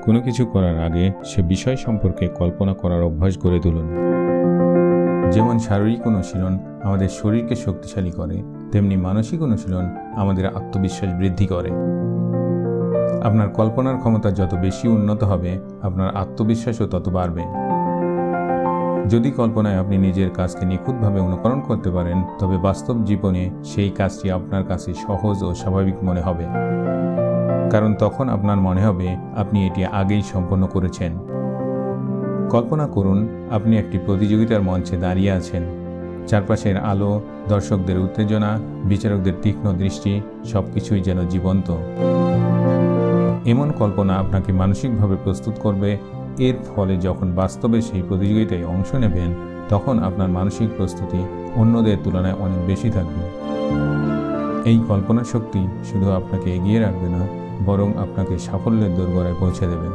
কোনো কিছু করার আগে সে বিষয় সম্পর্কে কল্পনা করার অভ্যাস গড়ে তুলুন। যেমন শারীরিক অনুশীলন আমাদের শরীরকে শক্তিশালী করে, তেমনি মানসিক অনুশীলন আমাদের আত্মবিশ্বাস বৃদ্ধি করে। আপনার কল্পনার ক্ষমতা যত বেশি উন্নত হবে, আপনার আত্মবিশ্বাসও তত বাড়বে। যদি কল্পনায় আপনি নিজের কাজকে নিখুঁতভাবে অনুকরণ করতে পারেন, তবে বাস্তব জীবনে সেই কাজটি আপনার কাছে সহজ ও স্বাভাবিক মনে হবে, কারণ তখন আপনার মনে হবে আপনি এটি আগেই সম্পন্ন করেছেন। কল্পনা করুন আপনি একটি প্রতিযোগিতার মঞ্চে দাঁড়িয়ে আছেন। চারপাশের আলো, দর্শকদের উত্তেজনা, বিচারকদের তীক্ষ্ণ দৃষ্টি সবকিছুই যেন জীবন্ত। এমন কল্পনা আপনাকে মানসিকভাবে প্রস্তুত করবে। এর ফলে যখন বাস্তবে সেই প্রতিযোগিতায় অংশ নেবেন, তখন আপনার মানসিক প্রস্তুতি অন্যদের তুলনায় অনেক বেশি থাকবে। এই কল্পনা শক্তি শুধু আপনাকে এগিয়ে রাখবে না, বরং আপনাকে সাফল্যের দোরগোড়ায় পৌঁছে দেবে।